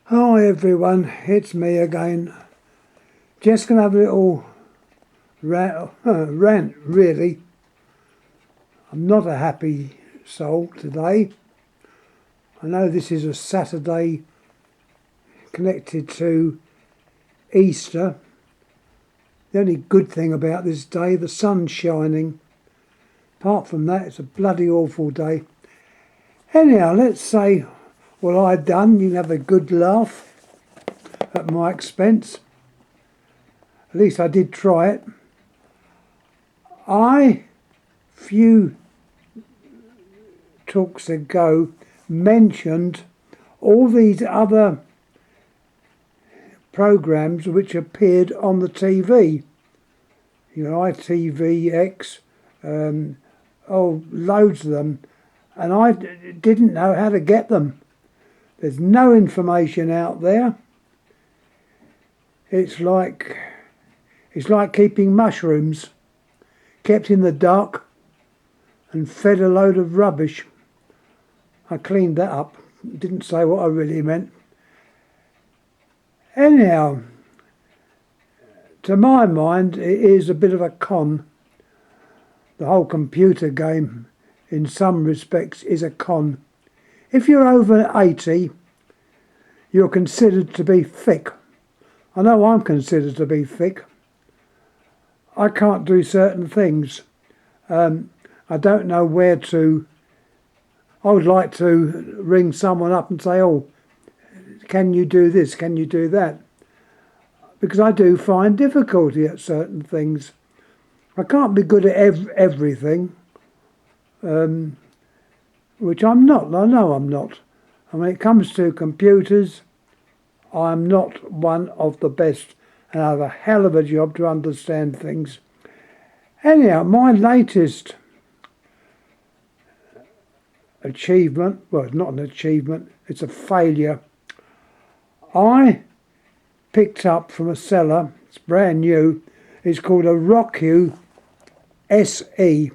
Hi everyone, it's me again. Just gonna have a little rant really. I'm not a happy soul today. I know this is a Saturday connected to Easter. The only good thing about this day, the sun's shining. Apart from that, it's a bloody awful day. Anyhow, let's say what I've done. You can have a good laugh at my expense. At least I did try it. I, few talks ago, mentioned all these other programs which appeared on the TV. You know, ITVX, loads of them. And I didn't know how to get them. There's no information out there. It's like keeping mushrooms, kept in the dark and fed a load of rubbish. I cleaned that up, didn't say what I really meant. Anyhow, to my mind, it is a bit of a con. The whole computer game, in some respects, is a con. If you're over 80, you're considered to be thick. I know I'm considered to be thick. I can't do certain things. I don't know where to. I would like to ring someone up and say, oh, can you do this? Can you do that? Because I do find difficulty at certain things. I can't be good at everything, which I'm not. I know I'm not. And when it comes to computers, I'm not one of the best, and I have a hell of a job to understand things. Anyhow, my latest achievement, well, it's not an achievement, it's a failure. I picked up from a seller, it's brand new, it's called a Roku SE.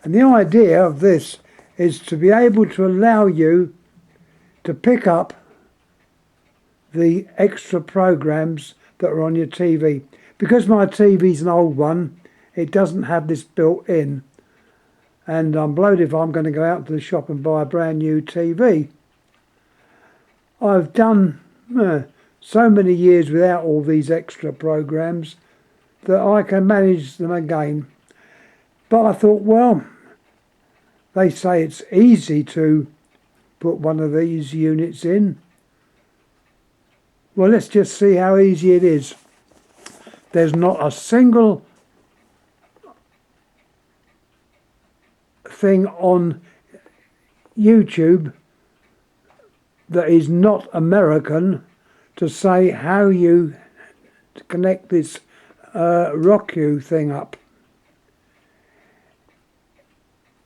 And the idea of this is to be able to allow you to pick up the extra programs that are on your TV. Because my TV's an old one, it doesn't have this built in. And I'm blowed if I'm going to go out to the shop and buy a brand new TV. I've done so many years without all these extra programs that I can manage them again. But I thought, well, they say it's easy to put one of these units in. Well, let's just see how easy it is. There's not a single thing on YouTube that is not American to say how you connect this Roku thing up.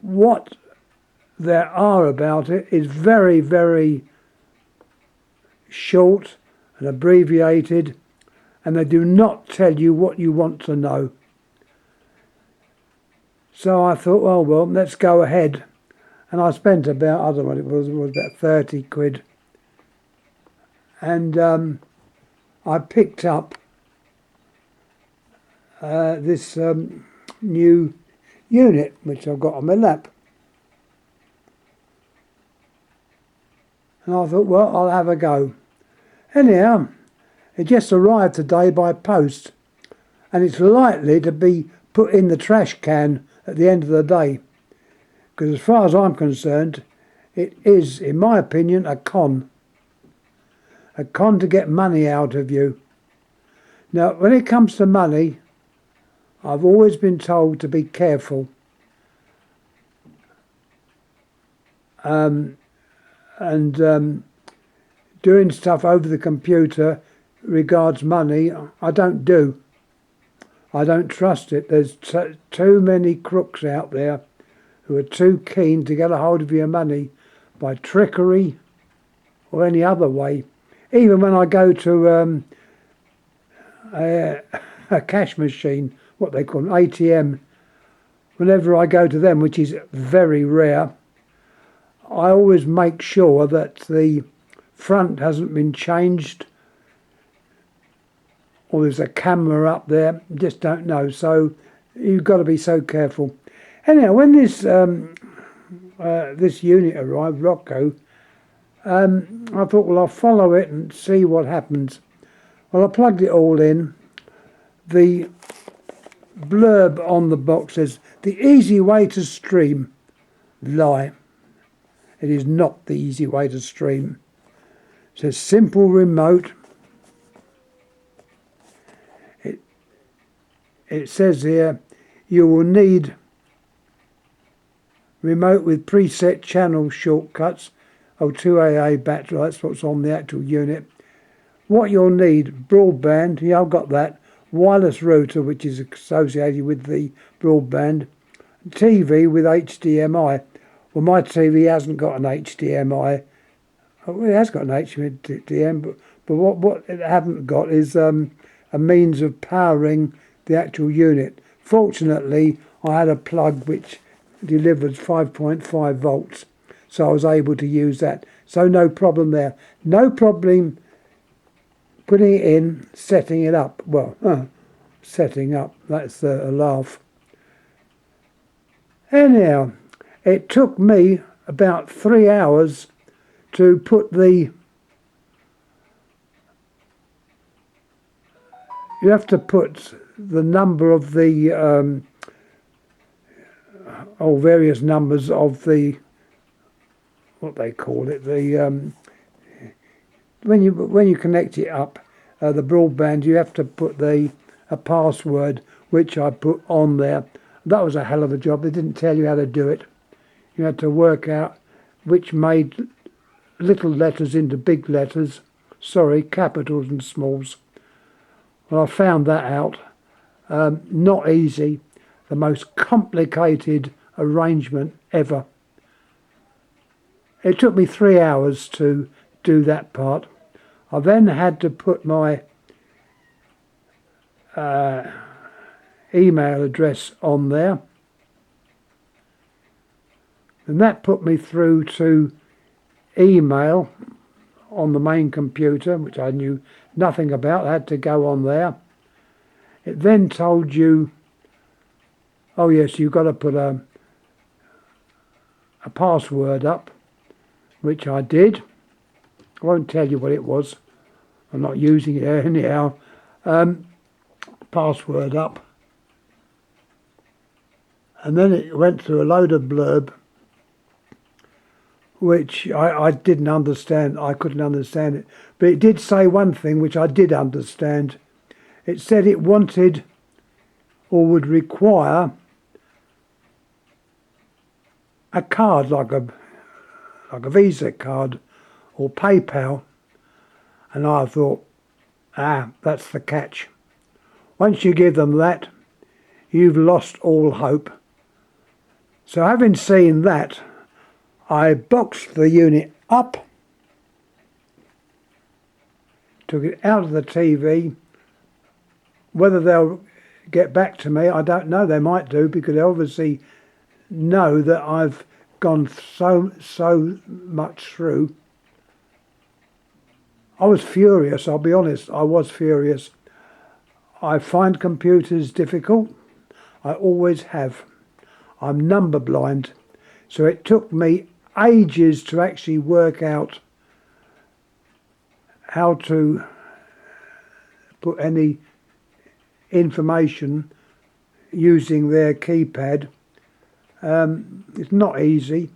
What there are about it is very, very short and abbreviated, and they do not tell you what you want to know. So I thought, oh well, let's go ahead. And I spent about, I don't know what it was about 30 quid. And I picked up this new unit, which I've got on my lap. And I thought, well, I'll have a go. Anyhow, it just arrived today by post, and it's likely to be put in the trash can at the end of the day. Because as far as I'm concerned, it is, in my opinion, a con. A con to get money out of you. Now, when it comes to money, I've always been told to be careful. Doing stuff over the computer regards money, I don't do. I don't trust it. There's too many crooks out there who are too keen to get a hold of your money by trickery or any other way. Even when I go to a cash machine, what they call an ATM, whenever I go to them, which is very rare, I always make sure that the front hasn't been changed, or there's a camera up there, just don't know. So you've got to be so careful. Anyhow, when this this unit arrived, Roku, I thought, well, I'll follow it and see what happens. Well, I plugged it all in. The blurb on the box says, the easy way to stream. Lie. It is not the easy way to stream. It says simple remote. It says here, you will need remote with preset channel shortcuts. Oh, 2AA battery, that's what's on the actual unit. What you'll need, broadband, yeah, I've got that. Wireless router, which is associated with the broadband. TV with HDMI. Well, my TV hasn't got an HDMI. Oh, it has got an HDMI, but what it haven't got is a means of powering the actual unit. Fortunately, I had a plug which delivered 5.5 volts, so I was able to use that. So no problem there. No problem putting it in, setting it up. Well, setting up, that's a laugh. Anyhow, it took me about 3 hours to put the... You have to put the number of the... various numbers of the... What they call it, the... when you connect it up, the broadband, you have to put a password, which I put on there. That was a hell of a job. They didn't tell you how to do it. You had to work out which made little letters into big letters. Sorry, capitals and smalls. Well, I found that out. Not easy. The most complicated arrangement ever. It took me 3 hours to do that part. I then had to put my email address on there, and that put me through to email on the main computer, which I knew nothing about. I had to go on there. It then told you, oh yes, you've got to put a password up, which I did. I won't tell you what it was. I'm not using it anyhow. Password up. And then it went through a load of blurb, which I didn't understand. I couldn't understand it. But it did say one thing which I did understand. It said it wanted or would require a card, like a Visa card or PayPal. And I thought, that's the catch. Once you give them that, you've lost all hope. So having seen that, I boxed the unit up, took it out of the TV. Whether they'll get back to me, I don't know. They might do, because they obviously know that I've gone so much through. I was furious, I'll be honest, I was furious. I find computers difficult. I always have. I'm number blind, so it took me ages to actually work out how to put any information using their keypad. It's not easy.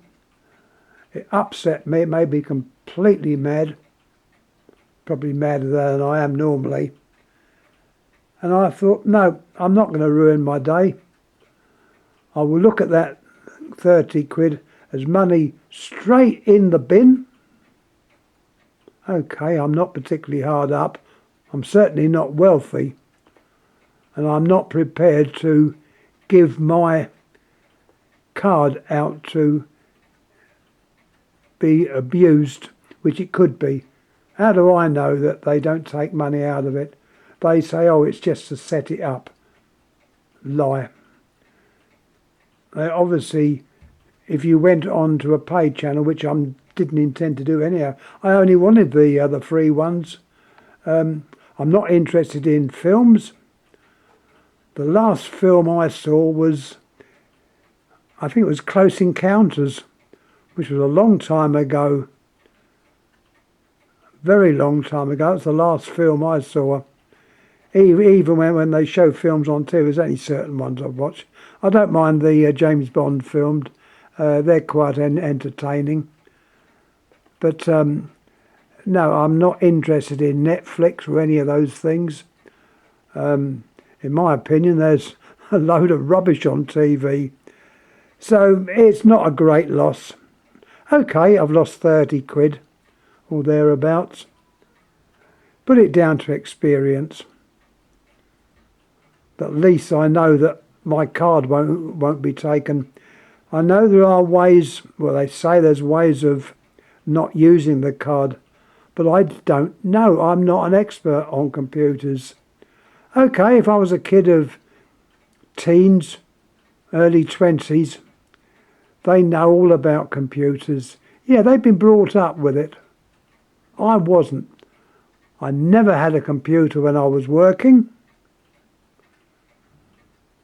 It upset me. It made me completely mad, probably madder than I am normally. And I thought, no, I'm not going to ruin my day. I will look at that 30 quid as money straight in the bin. Okay, I'm not particularly hard up. I'm certainly not wealthy. And I'm not prepared to give my card out to be abused, which it could be. How do I know that they don't take money out of it? They say, oh, it's just to set it up. Lie. Obviously, if you went on to a paid channel, which I'm didn't intend to do anyhow. I only wanted the free ones. I'm not interested in films. The last film I saw was, I think it was Close Encounters, which was a long time ago. Very long time ago. It's the last film I saw. Even when they show films on TV, there's only certain ones I've watched. I don't mind the James Bond films. They're quite entertaining. But no, I'm not interested in Netflix or any of those things. In my opinion, there's a load of rubbish on TV. So it's not a great loss. Okay, I've lost 30 quid or thereabouts. Put it down to experience. At least I know that my card won't be taken. I know there are ways, well, they say there's ways of not using the card, but I don't know. I'm not an expert on computers. Okay, if I was a kid of teens, early 20s, they know all about computers. Yeah, they've been brought up with it. I wasn't. I never had a computer when I was working.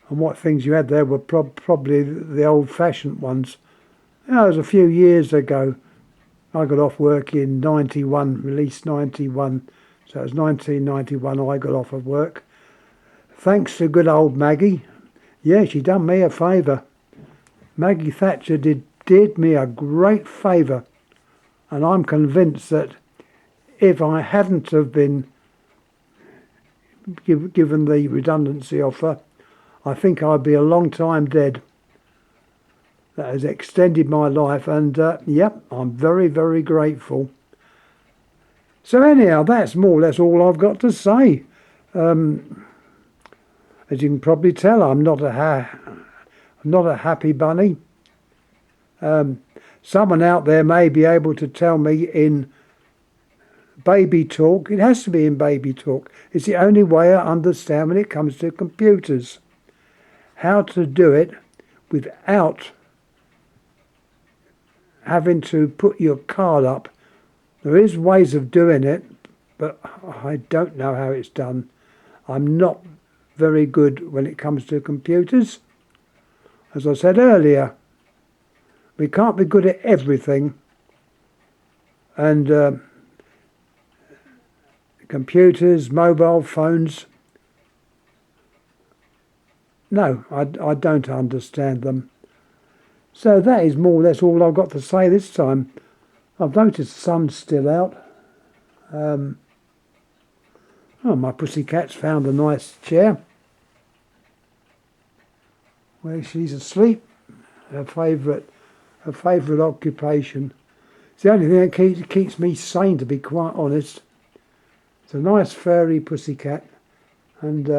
And what things you had there were probably the old-fashioned ones. That was a few years ago. I got off work in 91, released 91. So it was 1991 I got off of work. Thanks to good old Maggie. Yeah, she done me a favour. Maggie Thatcher did me a great favour. And I'm convinced that if I hadn't have been given the redundancy offer, I think I'd be a long time dead. That has extended my life, and yep, I'm very, very grateful. So anyhow, that's more or less all I've got to say. As you can probably tell, I'm not a happy bunny. Someone out there may be able to tell me in baby talk. It has to be in baby talk. It's the only way I understand when it comes to computers. How to do it without having to put your card up. There is ways of doing it, but I don't know how it's done. I'm not very good when it comes to computers. As I said earlier, we can't be good at everything. And computers, mobile phones, no, I don't understand them. So that is more or less all I've got to say this time. I've noticed the sun's still out. Oh, my pussycat's found a nice chair where she's asleep. Her favourite occupation. It's the only thing that keeps me sane, to be quite honest. It's a nice furry pussycat, and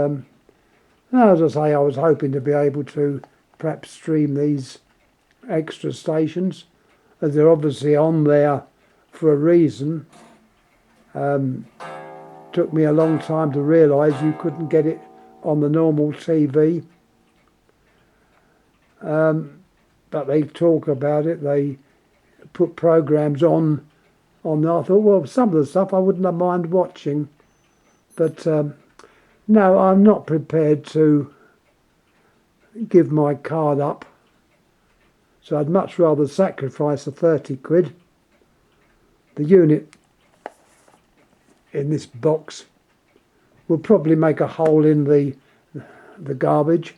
as I say, I was hoping to be able to perhaps stream these extra stations, as they're obviously on there for a reason. Took me a long time to realise you couldn't get it on the normal TV. But they talk about it, they put programmes on there. I thought, well, some of the stuff I wouldn't have mind watching. But no, I'm not prepared to give my card up. So I'd much rather sacrifice the 30 quid. The unit in this box will probably make a hole in the garbage,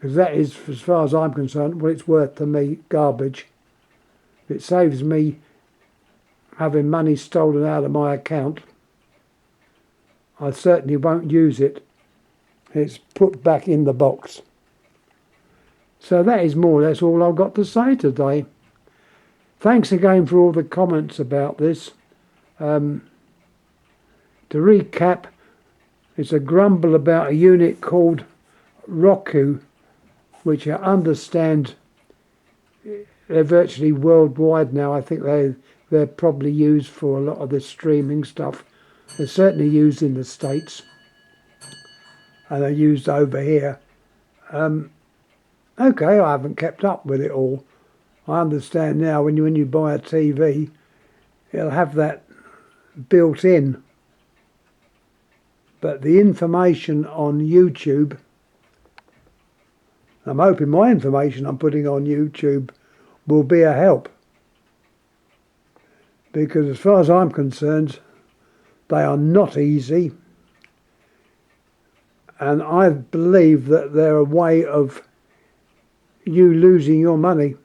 because that is, as far as I'm concerned, what it's worth to me, garbage. If it saves me having money stolen out of my account, I certainly won't use it. It's put back in the box. So that is more or less all I've got to say today. Thanks again for all the comments about this. To recap, it's a grumble about a unit called Roku, which I understand they're virtually worldwide now. I think they're probably used for a lot of the streaming stuff. They're certainly used in the States, and they're used over here. Okay, I haven't kept up with it all. I understand now when you buy a TV, it'll have that built in. But the information on YouTube, I'm hoping my information I'm putting on YouTube will be a help. Because as far as I'm concerned, they are not easy. And I believe that they're a way of you losing your money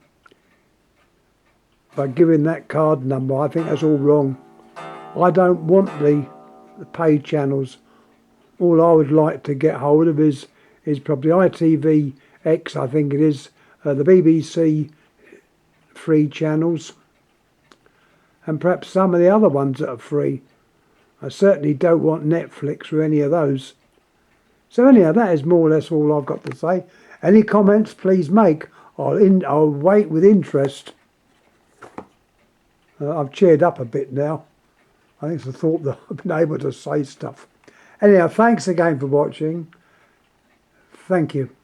by giving that card number. I think that's all wrong. I don't want the paid channels. All I would like to get hold of is probably ITVX, I think it is, the BBC free channels, and perhaps some of the other ones that are free. I certainly don't want Netflix or any of those. So anyhow, that is more or less all I've got to say. Any comments, please make. I'll wait with interest. I've cheered up a bit now. I think it's the thought that I've been able to say stuff. Anyhow, thanks again for watching. Thank you.